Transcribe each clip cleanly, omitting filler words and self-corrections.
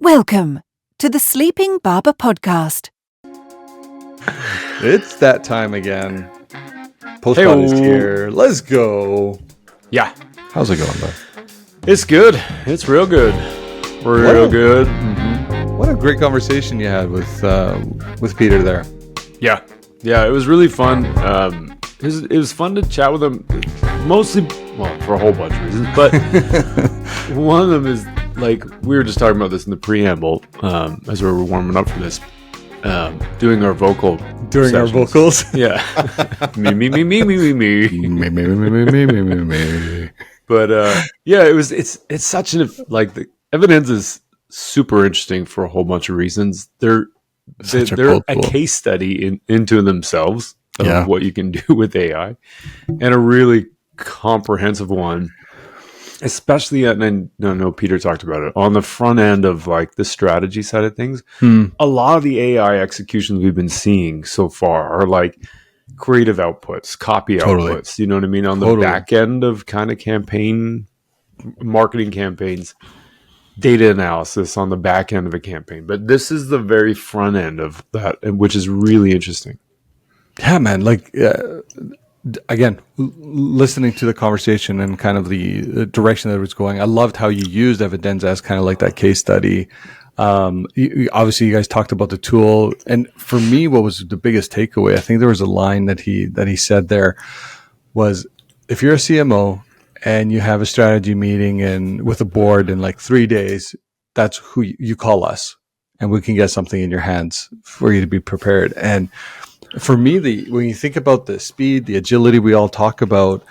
Welcome to the Sleeping Barber Podcast. It's that time again. Postpod is here. Let's go. Yeah. How's it going, bud? It's good. It's real good. Real good. Mm-hmm. What a great conversation you had with Peter there. Yeah. Yeah, it was really fun. It was fun to chat with him, mostly, well, for a whole bunch of reasons, but one of them is, like, we were just talking about this in the preamble as we were warming up for this, doing our vocal During sessions. our vocals? Yeah. me. But yeah, it's such an, like, the Evidenza is super interesting for a whole bunch of reasons. They're a case study into themselves of what you can do with AI, and a really comprehensive one, especially and I know Peter talked about it on the front end of, like, the strategy side of things. A lot of the AI executions we've been seeing so far are like creative outputs, copy outputs, you know what I mean, on the back end of kind of marketing campaigns, data analysis on the back end of a campaign. But this is the very front end of that, which is really interesting. Yeah, man. Like, again, listening to the conversation and kind of the direction that it was going, I loved how you used Evidenza as kind of like that case study. Obviously, you guys talked about the tool, and for me, what was the biggest takeaway? I think there was a line that he said there was, if you're a CMO and you have a strategy meeting and with a board in like 3 days, that's who you call us, and we can get something in your hands for you to be prepared. And for me, when you think about the speed, the agility we all talk about,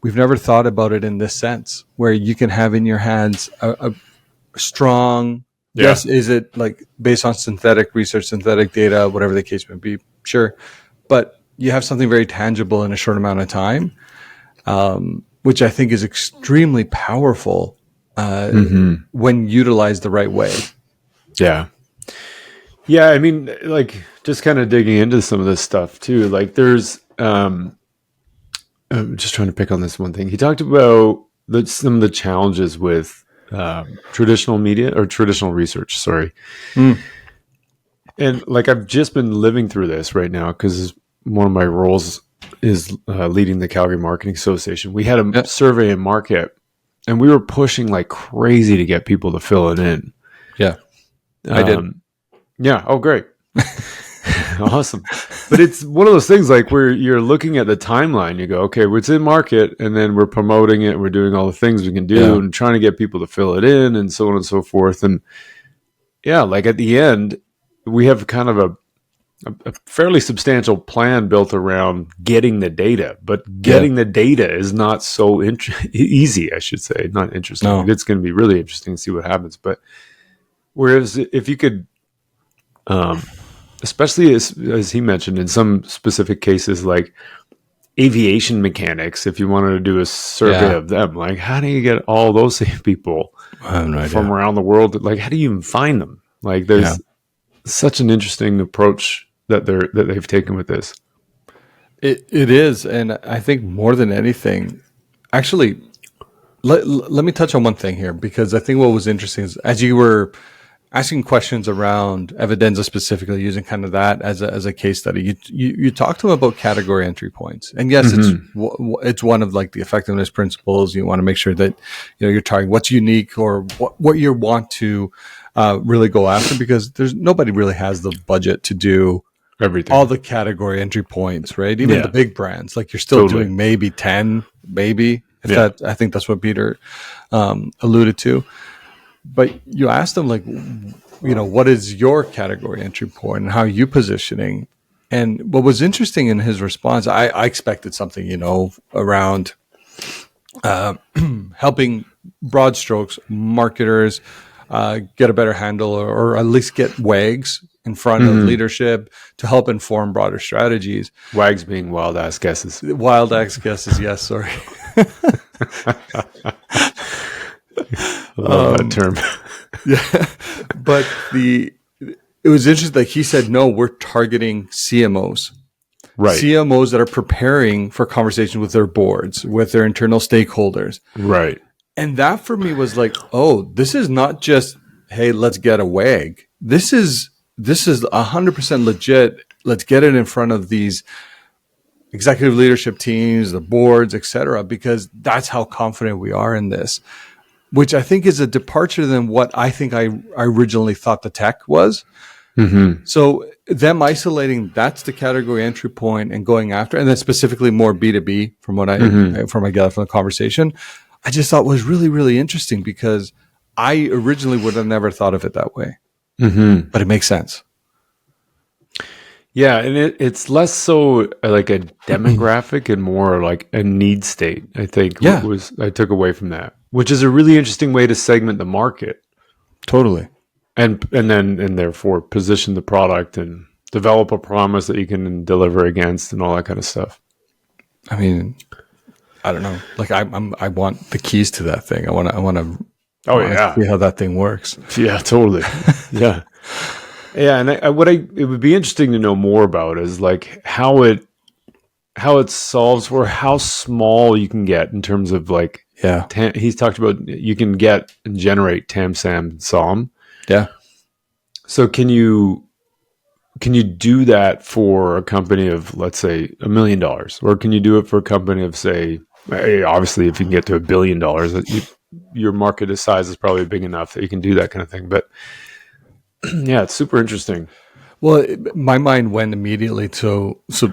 we've never thought about it in this sense, where you can have in your hands a strong, yes, is it like based on synthetic research, synthetic data, whatever the case may be, sure, but you have something very tangible in a short amount of time, which I think is extremely powerful when utilized the right way. Yeah. Yeah, I mean, like, just kind of digging into some of this stuff too. Like, there's, I'm just trying to pick on this one thing. He talked about some of the challenges with traditional media or traditional research. Sorry, and like, I've just been living through this right now because one of my roles is leading the Calgary Marketing Association. We had a survey in market, and we were pushing like crazy to get people to fill it in. Yeah, I did. Yeah. Oh, great. Awesome. But it's one of those things, like, where you're looking at the timeline, you go, okay, it's in market, and then we're promoting it, we're doing all the things we can do and trying to get people to fill it in and so on and so forth. And yeah, like, at the end, we have kind of a fairly substantial plan built around getting the data, but getting the data is not so easy, I should say. Not interesting. No. It's going to be really interesting to see what happens. But whereas if you could, especially as he mentioned, in some specific cases, like aviation mechanics, if you wanted to do a survey of them, like, how do you get all those same people from around the world? Like, how do you even find them? Like, there's such an interesting approach that they've taken with this. It is, and I think more than anything, actually, let me touch on one thing here, because I think what was interesting is, as you were asking questions around Evidenza specifically, using kind of that as a case study, you talked to them about category entry points, and yes, it's one of, like, the effectiveness principles. You want to make sure that you're targeting what's unique or what you want to really go after, because nobody really has the budget to do everything, all the category entry points, right? Even the big brands, like, you're still doing maybe 10, maybe. That, I think that's what Peter alluded to. But you asked them, like, what is your category entry point and how are you positioning? And what was interesting in his response, I expected something, around helping, broad strokes, marketers get a better handle, or at least get WAGs in front of leadership to help inform broader strategies. WAGs being wild ass guesses. Wild ass guesses, yes, sorry. I love that term. Yeah, but it was interesting. Like, he said, no, we're targeting CMOs, right? CMOs that are preparing for conversations with their boards, with their internal stakeholders, right? And that for me was like, oh, this is not just hey, let's get a WAG. This is 100% legit. Let's get it in front of these executive leadership teams, the boards, etc., because that's how confident we are in this, which I think is a departure than what I think I originally thought the tech was. Mm-hmm. So them isolating, that's the category entry point and going after, and then specifically more B2B from what from I got from the conversation, I just thought was really, really interesting because I originally would have never thought of it that way, but it makes sense. Yeah, and it's less so like a demographic and more like a need state, I think, I took away from that, which is a really interesting way to segment the market. Totally. And therefore position the product and develop a promise that you can deliver against and all that kind of stuff. I mean, I don't know. Like I want the keys to that thing. I want to see how that thing works. Yeah, totally. Yeah. Yeah, and it would be interesting to know more about is like how it solves or how small you can get in terms of like he's talked about you can get and generate TAM, SAM, SOM. Yeah. So can you do that for a company of, let's say, $1 million, or can you do it for a company of, say, obviously if you can get to $1 billion, your market size is probably big enough that you can do that kind of thing. But yeah, it's super interesting. Well, my mind went immediately to, so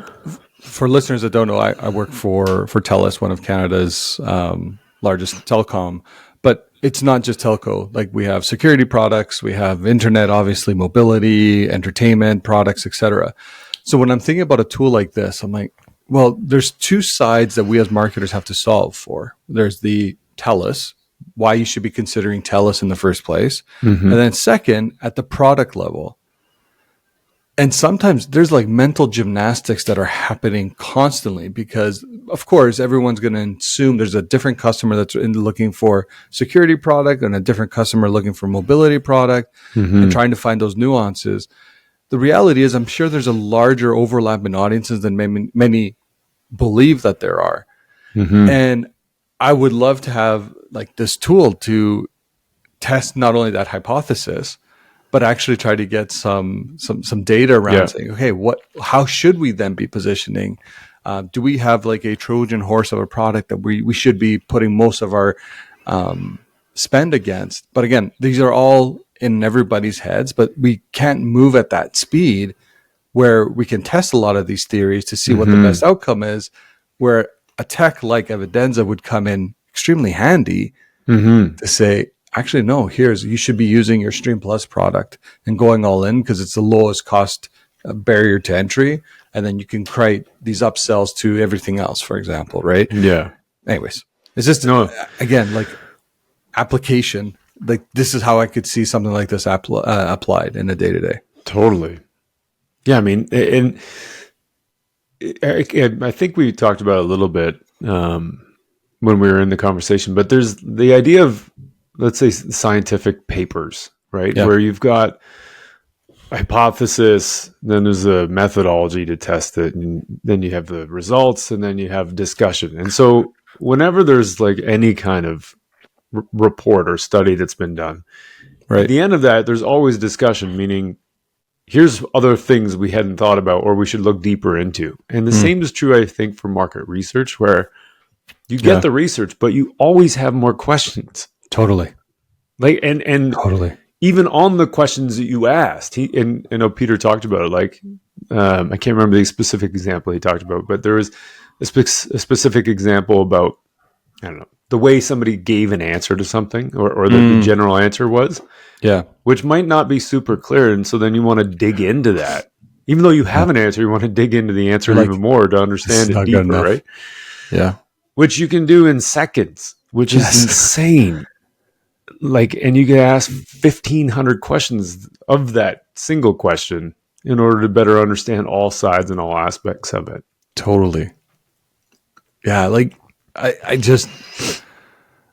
for listeners that don't know, I work for TELUS, one of Canada's largest telecom, but it's not just telco. Like we have security products, we have internet, obviously mobility, entertainment products, etc. So when I'm thinking about a tool like this, I'm like, well, there's two sides that we as marketers have to solve for. There's the TELUS, why you should be considering TELUS in the first place. And then second, at the product level. And sometimes there's like mental gymnastics that are happening constantly because, of course, everyone's going to assume there's a different customer that's looking for security product and a different customer looking for mobility product and trying to find those nuances. The reality is I'm sure there's a larger overlap in audiences than many believe that there are. And I would love to have like this tool to test not only that hypothesis, but actually try to get some data around saying, okay, how should we then be positioning? Do we have like a Trojan horse of a product that we should be putting most of our spend against? But again, these are all in everybody's heads, but we can't move at that speed where we can test a lot of these theories to see what the best outcome is, where a tech like Evidenza would come in extremely handy to say, actually, no, you should be using your Stream Plus product and going all in because it's the lowest cost barrier to entry. And then you can create these upsells to everything else, for example, right? Yeah. Anyways, it's just, again, like application, like this is how I could see something like this applied in a day-to-day. Totally. Yeah, I mean, and I think we talked about it a little bit when we were in the conversation, but there's the idea of, let's say, scientific papers, right? Where you've got a hypothesis, then there's a methodology to test it, and then you have the results, and then you have discussion. And so whenever there's like any kind of report or study that's been done, at the end of that, there's always discussion, meaning here's other things we hadn't thought about or we should look deeper into. And the same is true, I think, for market research, where you get the research, but you always have more questions. Totally. Like and totally. Even on the questions that you asked, I know Peter talked about it. Like I can't remember the specific example he talked about, but there was a specific example about, I don't know, the way somebody gave an answer to something, or the general answer was, which might not be super clear, and so then you want to dig into that, even though you have an answer, you want to dig into the answer even more to understand it deeper, right? Yeah, which you can do in seconds, which is insane. Like, and you can ask 1,500 questions of that single question in order to better understand all sides and all aspects of it. Totally. Yeah, like I just,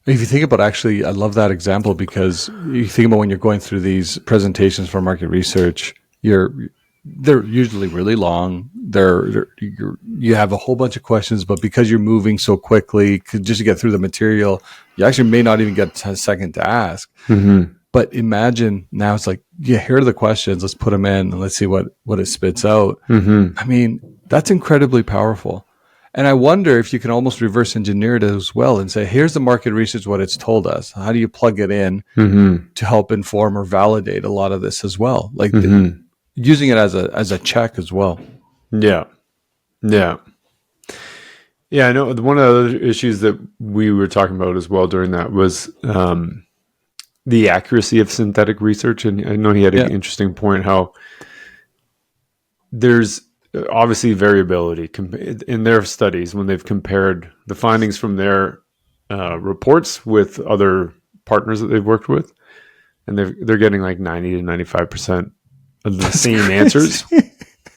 if you think about, actually, I love that example because you think about when you're going through these presentations for market research, they're usually really long. You have a whole bunch of questions, but because you're moving so quickly, just to get through the material, you actually may not even get a second to ask. But imagine now it's like, yeah, here are the questions. Let's put them in and let's see what it spits out. Mm-hmm. I mean, that's incredibly powerful. And I wonder if you can almost reverse engineer it as well and say, here's the market research, what it's told us. How do you plug it in to help inform or validate a lot of this as well? Like using it as a check as well. Yeah. Yeah. Yeah, I know one of the other issues that we were talking about as well during that was the accuracy of synthetic research. And I know he had an interesting point how there's obviously variability in their studies when they've compared the findings from their reports with other partners that they've worked with. And they're getting like 90 to 95% of the same answers.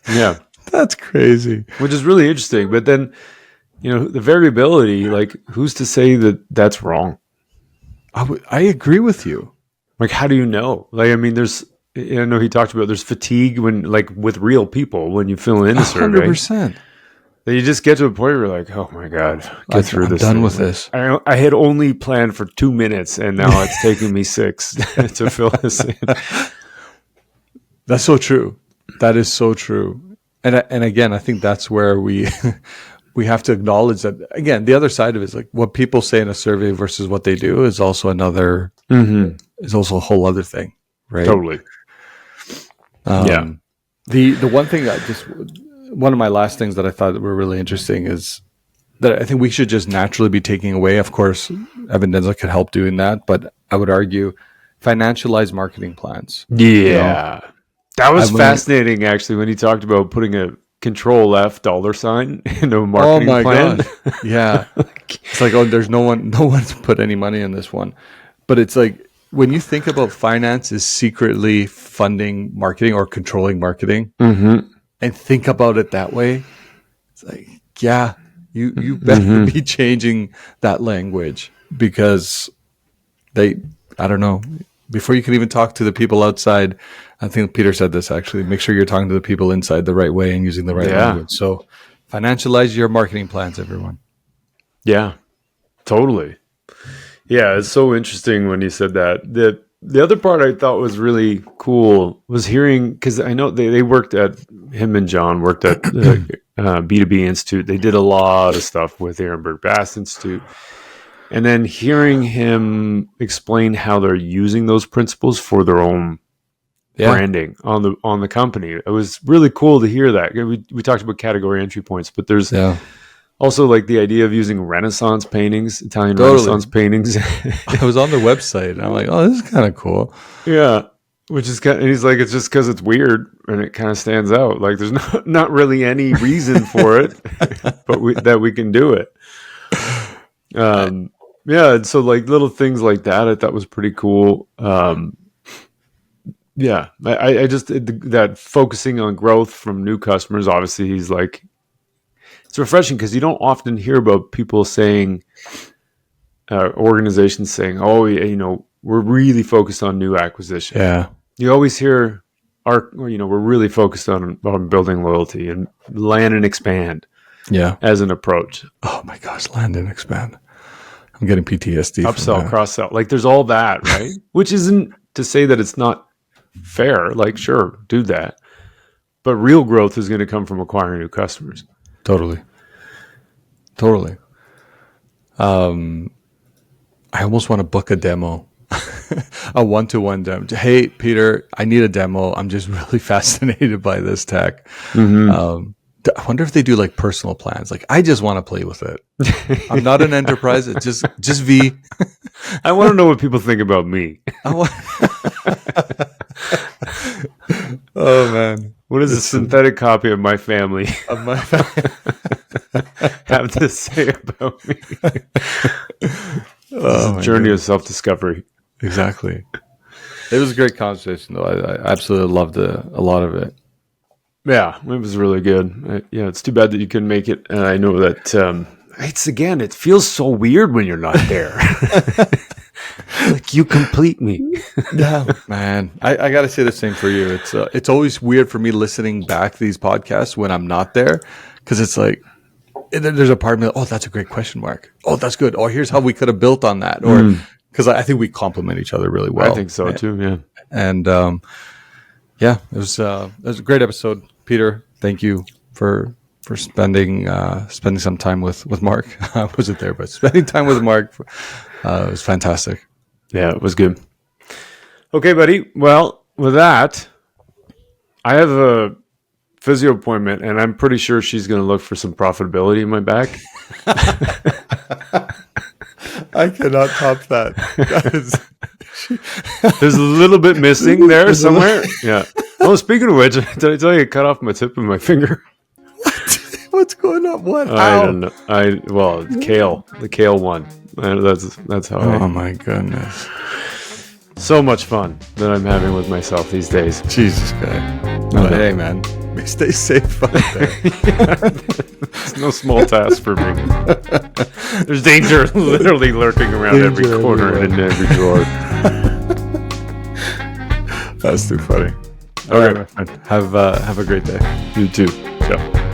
Yeah. That's crazy. Which is really interesting. But then, the variability, like, who's to say that that's wrong? I agree with you. Like, how do you know? Like, I mean, I know he talked about there's fatigue when, like, with real people when you fill in a survey. 100%. Then you just get to a point where you're like, oh my God, get through this. I'm done with this. I had only planned for 2 minutes and now it's taking me 6 to fill this in. That's so true. That is so true. And again, I think that's where we have to acknowledge that, again, the other side of it is like what people say in a survey versus what they do is also is also a whole other thing, right? Totally. The one thing one of my last things that I thought were really interesting is that I think we should just naturally be taking away. Of course, Evidenza could help doing that, but I would argue financialized marketing plans. Yeah. That was fascinating, actually, when he talked about putting a Control F $sign in a marketing plan. God. Yeah. It's like, there's no one's put any money in this one. But it's like, when you think about finance is secretly funding marketing or controlling marketing, and think about it that way, it's like, yeah, you better be changing that language because I don't know, before you can even talk to the people outside, I think Peter said this actually, make sure you're talking to the people inside the right way and using the right language. So financialize your marketing plans, everyone. Yeah, totally. Yeah, it's so interesting when you said that. The other part I thought was really cool was hearing, because I know they worked at, him and John worked at the B2B Institute. They did a lot of stuff with Ehrenberg Bass Institute. And then hearing him explain how they're using those principles for their own branding on the company. It was really cool to hear that. We talked about category entry points, but there's also like the idea of using Renaissance paintings, Italian Renaissance paintings. I was on their website and I'm like, oh, this is kind of cool. Yeah. Which is kind of, and he's like, it's just because it's weird and it kind of stands out. Like there's not really any reason for it, but that we can do it. Yeah, and so like little things like that, I thought was pretty cool. Yeah, I just that focusing on growth from new customers. Obviously, he's like, it's refreshing because you don't often hear about people saying, organizations saying, "Oh, we're really focused on new acquisition." Yeah, you always hear we're really focused on building loyalty and land and expand. Yeah, as an approach. Oh my gosh, land and expand. I'm getting PTSD. Upsell, cross-sell. Like there's all that, right? Which isn't to say that it's not fair. Like, sure, do that. But real growth is going to come from acquiring new customers. Totally. I almost want to book a demo, a one-to-one demo. Hey, Peter, I need a demo. I'm just really fascinated by this tech. I wonder if they do like personal plans. Like, I just want to play with it. I'm not an enterprise. It's just V. I want to know what people think about me. Oh man, what does a synthetic copy of my family have to say about me? It's a journey of self-discovery. Exactly. It was a great conversation, though. I absolutely loved a lot of it. Yeah, it was really good. It's too bad that you couldn't make it. And I know that it feels so weird when you're not there. Like you complete me. Yeah, man. I got to say the same for you. It's always weird for me listening back to these podcasts when I'm not there, because it's like there's a part of me, oh, that's a great question, Mark. Oh, that's good. Oh, here's how we could have built on that. Or because I think we complement each other really well. I think so too. Yeah. And it was a great episode, Peter. Thank you for spending some time with Mark. I wasn't there, but spending time with Mark was fantastic. Yeah, it was good. Okay, buddy. Well, with that, I have a physio appointment, and I'm pretty sure she's going to look for some profitability in my back. I cannot top that. There's a little bit missing there somewhere. Yeah. Oh, speaking of which, did I tell you I cut off my tip of my finger? What? What's going on? What? I don't know. The kale one. That's how. Oh my goodness. So much fun that I'm having with myself these days. Jesus Christ. But hey, man, stay safe out there. It's no small task for me. There's danger literally lurking around every corner and in every drawer. That's too funny. All right, my friend. Have a great day. You too. Ciao.